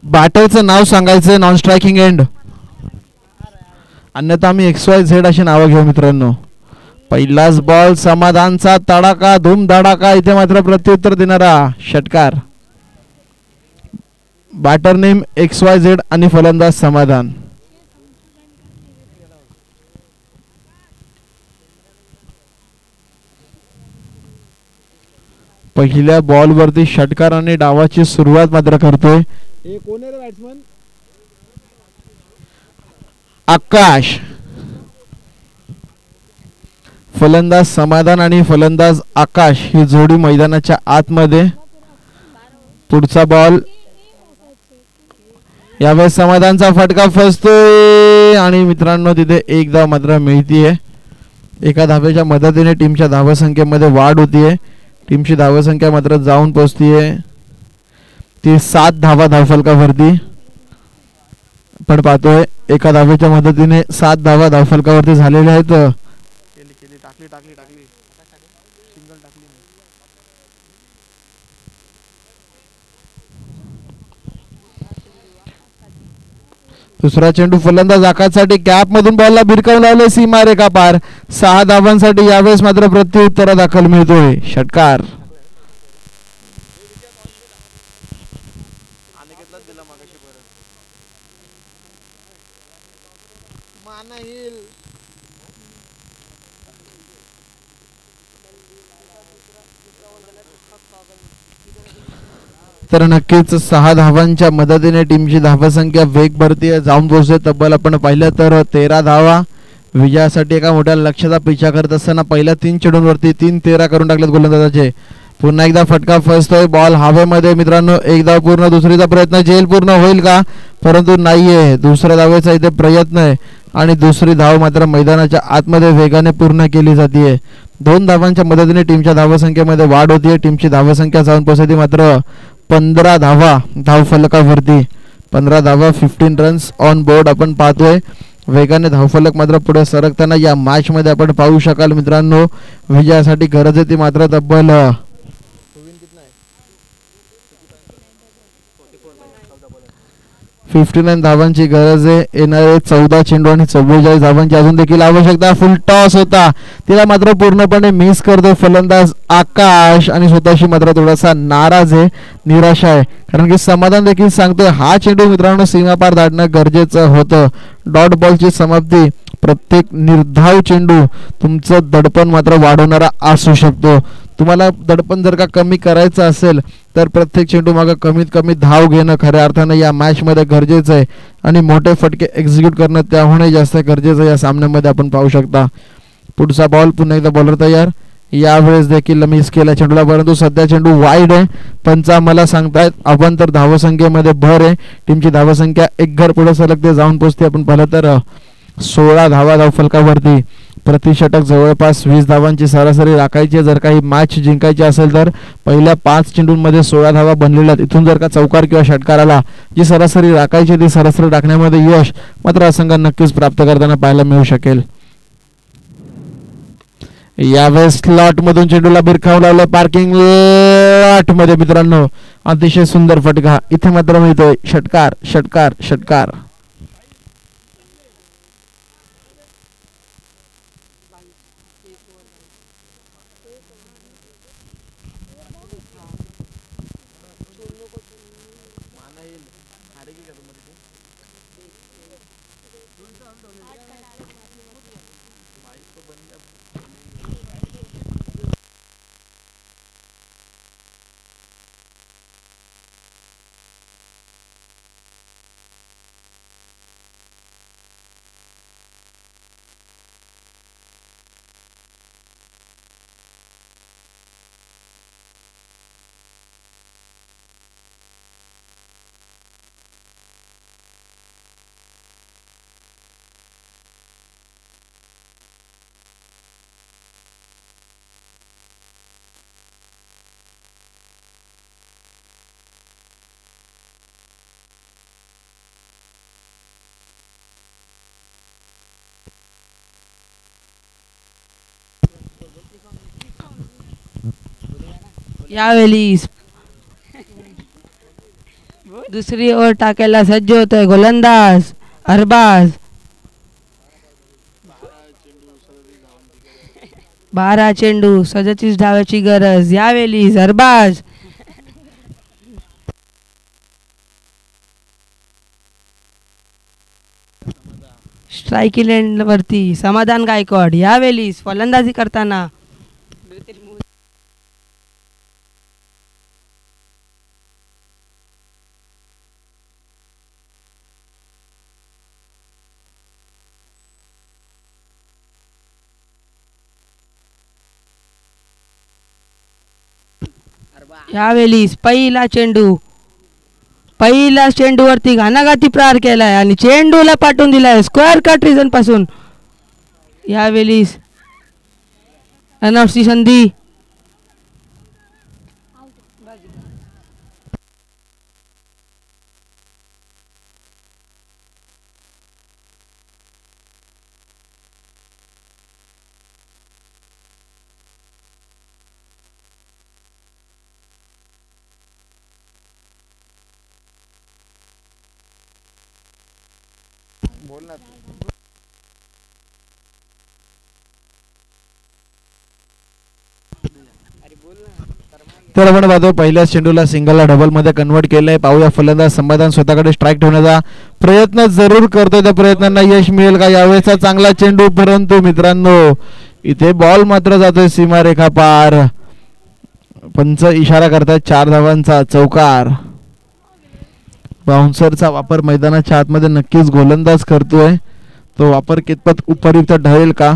बॅटरचं नाव सांगायचं non striking end, अन्यथा आम्ही XYZ अशी नावं घेऊ मित्रांनो. पहिलाच बॉल समाधानचा तडाखा धूमधडाका, इथे मात्र प्रत्युत्तर देणारा षटकार. बॅटर नेम XYZ आणि फलंदाज समाधान. पहिल्या बॉलवरती षटकाराने डावाची सुरुवात मात्र करतोय बॅट्समन आकाश. फलंदाज समाधान आणि फलंदाज आकाश ही जोडी मैदानाच्या आतमध्ये. पुढचा बॉल यावेळेस समाधानचा फटका फसतोय आणि मित्रांनो तिथे एक धाव मात्र मिळतीये. एका धावेच्या मदतीने टीमच्या धावसंख्येमध्ये वाढ होतीये. टीमची धावसंख्या मात्र जाऊन पोहोचतीये ती 7 धावा धावफलकावरती. पण पाहतोय एका धावेच्या मदतीने 7 धावा धावफलकावरती झालेल्या आहेत. दुसरा चेंडू फलंदाज आकाशसाठी कॅप मधून बॉलला भिरकावून लावले सीमारेखा पार. 6 धावांसाठी यावेळेस मात्र प्रत्युत्तर दाखल मिळतोय षटकार. तर नक्कीच 6 धावांच्या मदतीने टीमची धावसंख्या वेग भरतीये, जाऊन पोहोचते तब्बल आपण पाहिलं तर 13 धावा. विजयासाठी एका मोठ्या लक्ष्याचा पिछा करत असताना पहिल्या 3 चेंडूंवरती 3-13 करून टाकलेत गोलंदाजाचे. पुन्हा एकदा फटका फसतोय, बॉल हवेमध्ये मित्रांनो. एक धाव पूर्ण, दुसरीचा प्रयत्न झेल पूर्ण होईल का, परंतु नाहीये. दुसऱ्या धावेचा इथे प्रयत्न आहे आणि दुसरी धाव मात्र मैदानाच्या आतमध्ये वेगाने पूर्ण केली जाते. 2 धावांच्या मदतीने टीमच्या धावसंख्येमध्ये वाढ होतीये. टीमची धावसंख्या जाऊन पोहोचते मात्र 15 धावा धावफलकावरती. 15 धावा, 15 रन्स ऑन बोर्ड आपण पाहतोय. वेगाने धावफलक मात्र पुढे सरकताना या मॅच मध्ये आपण पाहू शकाल मित्रांनो. विजयासाठी गरज आहे ती मात्र तब्बल 59 धावांची गरज आहे. येणारे 14 चेंडू आणि 44 धावांची अजून देखील आवश्यकता. फुल टॉस होता, तिला मात्र पूर्णपणे मिस करतो फलंदाज आकाश आणि स्वतःशी मात्र थोडासा नाराज आहे, निराशा आहे. कारण की समाधान देखील सांगतोय हा चेंडू मित्रांनो सीमापार धाडणं गरजेचं होतं. डॉट बॉलची समाप्ती. प्रत्येक निर्धाव चेंडू तुमचं दडपण मात्र वाढवणारा असू शकतो. तुम्हाला दडपण जर का कमी करायचं असेल तर प्रत्येक चेंडू मागे कमीत कमी धाव घेणं खऱ्या अर्थानं या मॅच मध्ये गरजेचं आहे आणि मोठे फटके एक्झिक्यूट करणं त्याहूनही जास्त गरजेचं या सामन्यामध्ये आपण पाहू शकता. पुढचा बॉल पुन्हा एकदा बॉलर तयार. यावेळेस देखील मिस केला चेंडूला, परंतु सध्या चेंडू वाईड आहे. पंच आम्हाला सांगतायत आपण तर धावसंख्येमध्ये भर आहे. टीमची धावसंख्या एक घर पुढे सलगते, जाऊन पोहोचते आपण पाहिलं तर 16 धावा धावफलकावरती. प्रतिषटक जवळपास 20 धावांची सरासरी राखायची. जर काही मॅच जिंकायची असेल तर पहिल्या 5 चेंडूंमध्ये 16 धावा बनलेल्या. इथून जर का चौकार किंवा षटकाराला जी सरासरी राखायची ती सरासरी राखण्यामध्ये यश मात्र संघ नक्कीच प्राप्त करताना पाहायला मिळू शकेल. यावेळेस स्लॉट मधून चेंडूला भिरकावून लावलं पार्किंग लॉट मध्ये मित्रांनो. अतिशय सुंदर फटका इथे मात्र मिळतोय. षटकार षटकार षटकार. यावेळी दुसरी ओव्हर टाकायला सज्ज होतोय गोलंदाज अरबाज. 12 चेंडू 37 धावाची गरज. यावेळी अरबाज स्ट्राईक लँड वरती समाधान गायकवाड. यावेळी फलंदाजी करताना यावेळी पहिला चेंडूवरती घानाघाती प्रहार केलाय आणि चेंडूला पाठवून दिलाय स्क्वेअर कट रिजन पासून. यावेळी रनआउटची संधी. तर आपण पाहतो पहिल्याच चेंडूला सिंगलला डबल मध्ये कन्वर्ट केलंय. पाहूया फलंदाज समाधान स्वतःकडे स्ट्राईक ठेवण्याचा प्रयत्न जरूर करतोय. त्या प्रयत्नांना यश मिळेल का? यावेळेचा चांगला चेंडू परंतु मित्रांनो इथे बॉल मात्र जातोय सीमारेखा पार. पंच इशारा करतात 4 धावांचा चौकार. बाउन्सरचा वापर मैदानाच्या आतमध्ये नक्कीच गोलंदाज करतोय. तो वापर कितपत उपयुक्त ठरेल का?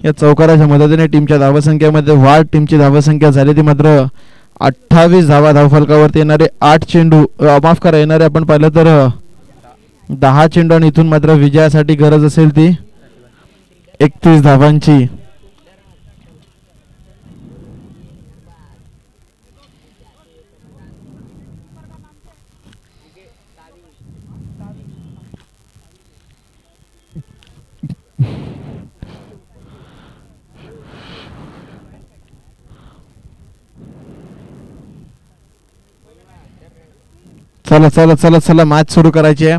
या चौकाराच्या मदतीने टीमच्या धावसंख्येमध्ये वाढ. टीमची धावसंख्या झाली ती मात्र 28 धावा. धावफलकावरती येणारे 8 चेंडू माफ करा येणारे आपण पाहिलं तर 10 चेंडू आणि इथून मात्र विजयासाठी गरज असेल ती 31 धावांची. चला चला चला चला मॅच सुरू करायची आहे.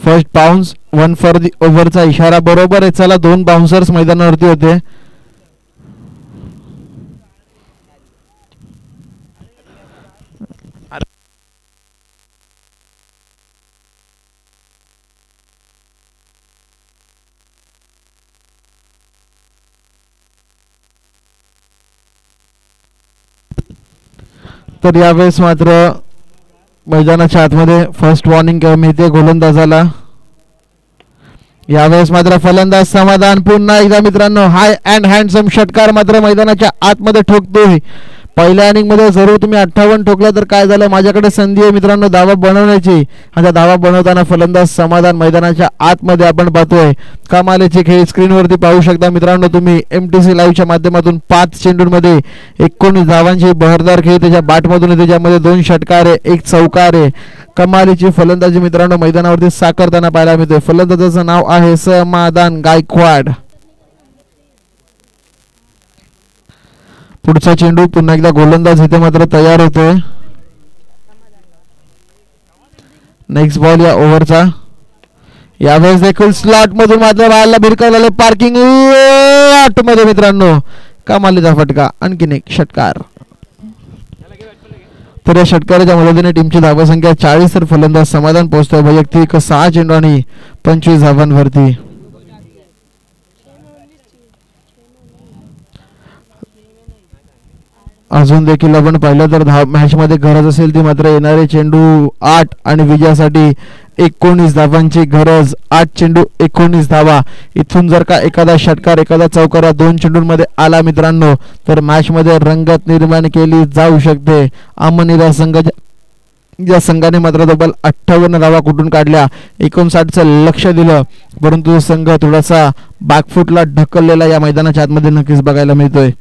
फर्स्ट बाउन्स 1 फॉर दी ओव्हरचा इशारा बरोबर आहे. चला 2 बाउन्सर्स मैदानावरती होते. तर यावेळेस मात्र मैदानाच्या आतमध्ये फर्स्ट वॉर्निंग मिळते गोलंदाजाला. यावेळेस मात्र फलंदाज समाधान पुन्हा एकदा मित्रांनो हाय अँड हँडसम षटकार मात्र मैदानाच्या आतमध्ये ठोकतोय. पहिल्या इनिंग मध्ये जरूर तुम्ही 58 ठोकला तर काय झालं? माझ्याकडे संधी आहे मित्रांनो धावा बनवण्याची. आता धावा बनवताना फलंदाज समाधान मैदानाच्या आतमध्ये आपण पाहतोय. कमालीचे खेळ स्क्रीनवरती पाहू शकता मित्रांनो तुम्ही. MTC लाईव्हच्या माध्यमातून 5 चेंडूंमध्ये 19 धावांची बहरदार खेळ त्याच्या बॅटमधून. त्याच्यामध्ये 2 षटकार आहे 1 चौकार आहे. कमालीची फलंदाजी मित्रांनो मैदानावरती साकारताना पाहायला मिळते. फलंदाजाचं नाव आहे समाधान गायकवाड. पुढचा चेंडू पुन्हा एकदा गोलंदाज इथे मात्र तयार होतोय. नेक्स्ट बॉल या ओव्हरचा. यावेळेस देखील स्लॉट मधून मात्र बाहेरला भिरकावलेले पार्किंग लॉट मध्ये मित्रांनो कमालीचा फटका. आणखीन एक षटकार. तर या षटकाराच्या मदतीने टीमची धावसंख्या 40 तर फलंदाज समाधान पोहोचतोय वैयक्तिक 6 चेंडू आणि 25 धावांवरती. अजून देखील आपण पाहिलं तर मॅच मध्ये गरज असेल ती मात्र येणारे चेंडू 8 आणि विजयासाठी 19 धावांची गरज. 8 चेंडू 19 धावा. इथून जर का एखादा षटकार एखादा चौकार 2 चेंडूंमध्ये आला मित्रांनो तर मॅच मध्ये रंगत निर्माण केली जाऊ शकते. अमनिरा संघाच्या या संघाने मात्र तब्बल 58 धावा कुठून काढल्या. 59चं लक्ष दिलं परंतु संघ थोडासा बॅकफुटला ढकललेला या मैदानाच्या आतमध्ये नक्कीच बघायला मिळतोय.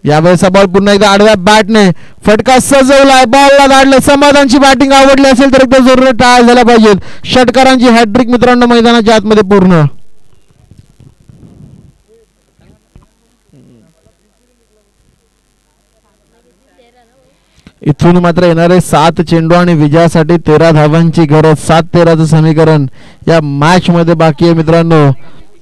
यावेळेस बॉल पुन्हा एकदा आडव्या बॅटने फटका सजवलाय. बॉलला धाडले. समाधानची बॅटिंग आवडली असेल तर एकदा जोराने टाळ झाला पाहिजे. षटकारांची हॅट्रिक मित्रांनो मैदानाच्या आतमध्ये पूर्ण. इथून मात्र येणारे 7 चेंडू आणि विजयासाठी 13 धावांची गरज. 7-13चं समीकरण या मॅच मध्ये बाकी आहे मित्रांनो.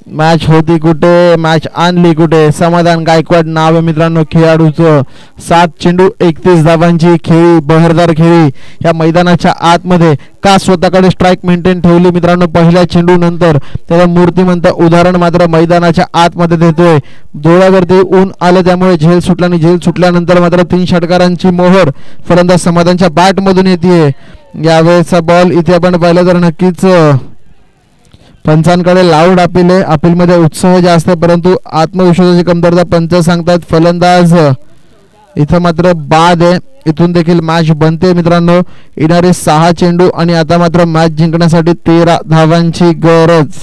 मॅच होती कुठे, मॅच आणली कुठे. समाधान गायकवाड नाव आहे मित्रांनो खेळाडूचं. 7 चेंडू 31 धावांची खेळी, बहरदार खेळी या मैदानाच्या आतमध्ये. का स्वतःकडे स्ट्राईक मेंटेन ठेवली मित्रांनो पहिल्या चेंडू नंतर, त्याला मूर्तिमंत उदाहरण मात्र मैदानाच्या आतमध्ये देतोय. डोळ्यावरती ऊन आलं त्यामुळे झेल सुटला आणि झेल सुटल्यानंतर मात्र 3 षटकारांची मोहर फलंदाज समाधानच्या बॅट मधून येते. यावेळेचा बॉल इथे आपण पाहिलं तर नक्कीच पंचांकडे लाऊड अपील आहे. अपीलमध्ये उत्साह जास्त आहे परंतु आत्मविश्वासाची कमतरता पंच सांगतात. फलंदाज इथं मात्र बाद आहे. इथून देखील मॅच बनते मित्रांनो. येणारे 6 चेंडू आणि आता मात्र मॅच जिंकण्यासाठी 13 धावांची गरज.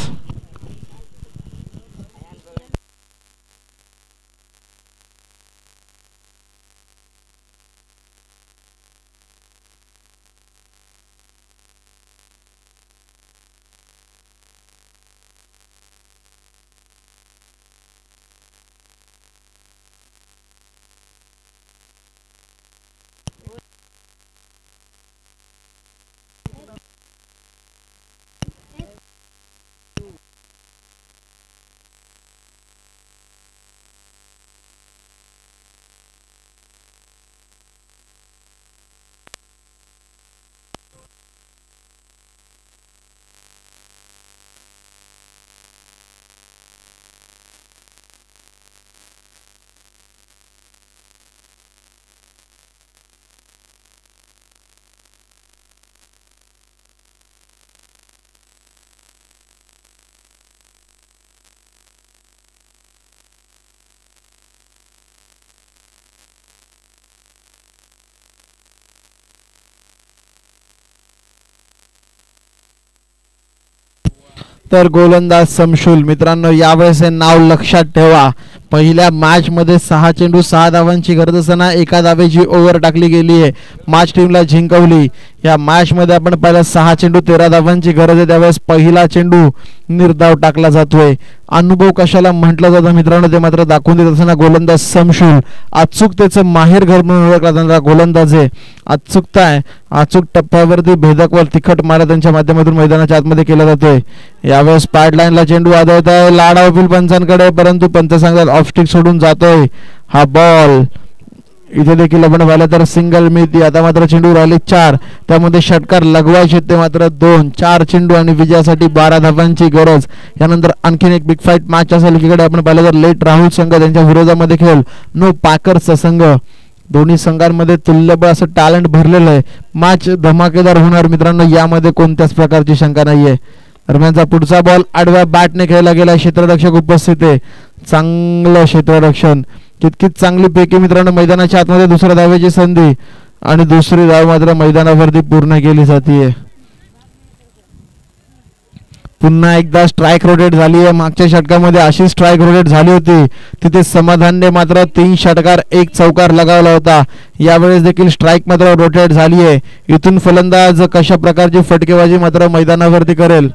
तर गोलंदाज समशुल मित्रांनो यावेळेस हे नाव लक्षात ठेवा. पहिल्या मॅच मध्ये 6 चेंडू 6 धावांची गरज असताना एका धावेची ओव्हर टाकली गेली आहे. मॅच टीमला जिंकवली. या मॅच मध्ये आपण पाहिलं 6 चेंडू 13 धावांची गरज आहे. त्यावेळेस पहिला चेंडू निर्धाव टाकला जातोय. अनुभव कशाला म्हटलं जातं मित्रांनो ते मात्र दाखवून देत असताना गोलंदाज समशुल अचूकतेचं माहेर घर म्हणून ओळखला जाणारा गोलंदाज आहे. अचूकता आहे. अचूक टप्प्यावरती भेदकवर तिखट मारा त्यांच्या माध्यमातून मैदानाच्या आतमध्ये केला जातोय. यावेळेस पॅड लाईनला चेंडू आदळत आहे. लाडा अपील पंचांकडे परंतु पंच सांगतात ऑफ स्टिक सोडून जातोय हा बॉल. इथे देखील आपण पाहिलं तर सिंगल मिळती. आता मात्र चेंडू राहिले 4. त्यामध्ये षटकार लगवायचे ते मात्र 2. 4 चेंडू आणि विजयासाठी 12 धावांची गरज. यानंतर आणखीन एक बिग फाईट मॅच असेल. एकीकडे आपण पाहिलं तर लेट राहुल संघ त्यांच्या विरोधामध्ये खेळ नो पॅकर्सचा संघ. दोन्ही संघांमध्ये तुल्यबळ असं टॅलेंट भरलेलं आहे. मॅच धमाकेदार होणार मित्रांनो यामध्ये कोणत्याच प्रकारची शंका नाहीये. दरम्यानचा पुढचा बॉल आडव्या बॅटने खेळला गेला. क्षेत्ररक्षक उपस्थित आहे. चांगलं क्षेत्ररक्षण. तितकीच चांगली पैकी मित्रांनो मैदानाच्या आतमध्ये दुसऱ्या धावेची संधी आणि दुसरी धाव मात्र मैदानावरती पूर्ण केली जाते. पुन्हा एकदा स्ट्राईक रोटेट झाली आहे. मागच्या षटकामध्ये अशी स्ट्राईक रोटेट झाली होती. तिथे समाधानने मात्र 3 षटकार 1 चौकार लगावला होता. यावेळेस देखील स्ट्राईक मात्र रोटेट झाली आहे. इथून फलंदाज कशा प्रकारची फटकेबाजी मात्र मैदानावरती करेल.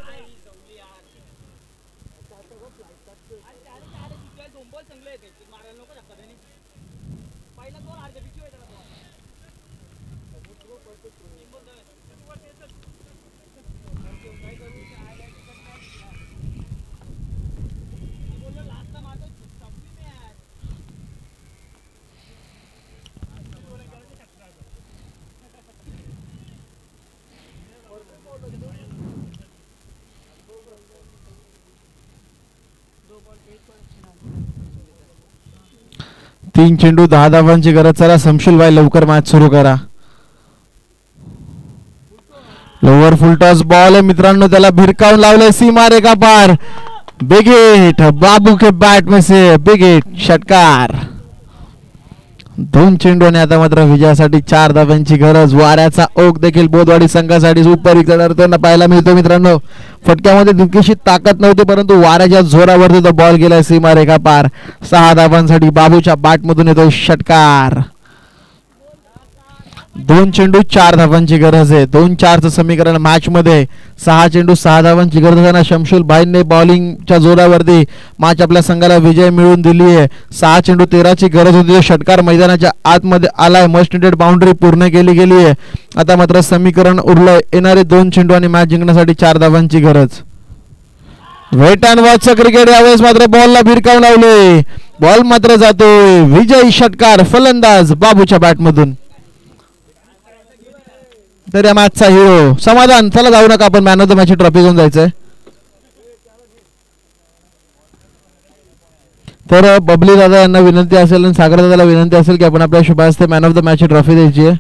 तीन चेंडू 10 धावांची गरज. चला समशुल भाई लवकर मॅच सुरू करा. लोअर फुल टॉस बॉल आहे मित्रांनो. त्याला भिरकावून लावलंय सीमा रेखा पार. बिग हिट बाबू के बॅट में से बिग हिट षटकार. 2 चेंडू आणि आता मात्र विजयासाठी 4 धावांची गरज. वाऱ्याचा ओघ देखील बोधवाडी संघासाठी सुपर करताना पाहायला मिळतो मित्रांनो. फटक्यामध्ये तितकीशी ताकद नव्हती परंतु वाऱ्याच्या जोरावरती तो बॉल गेलाय सीमा रेखा पार. 6 धावांसाठी बाबूच्या बॅट मधून येतो षटकार. 2 चेंडू 4 धावांची गरज आहे. 2-4चं समीकरण मॅच मध्ये. 6 चेंडू 6 धावांची गरज असताना शमशुल भाईंनी बॉलिंगच्या जोरावरती मॅच आपल्या संघाला विजय मिळवून दिली आहे. 6 चेंडू 13ची गरज होती. षटकार मैदानाच्या आतमध्ये आलाय. मस्ट नीडेड बाउंड्री पूर्ण केली गेली आहे. आता मात्र समीकरण उरलंय. येणारे 2 चेंडू आणि मॅच जिंकण्यासाठी 4 धावांची गरज. वेट अँड वॉचचं क्रिकेट यावेळेस मात्र बॉलला भिरकाव लावले. बॉल मात्र जातोय. विजयी षटकार फलंदाज बाबूच्या बॅटमधून. तर या मॅचचा हिरो समाधान. चला जाऊ नका, आपण man of the match trophy घेऊन जायचंय. तर बबली दादा यांना विनंती असेल आणि सागर दादाला विनंती असेल की आपण आपल्या शुभास्ते man of the match trophy द्यायची आहे.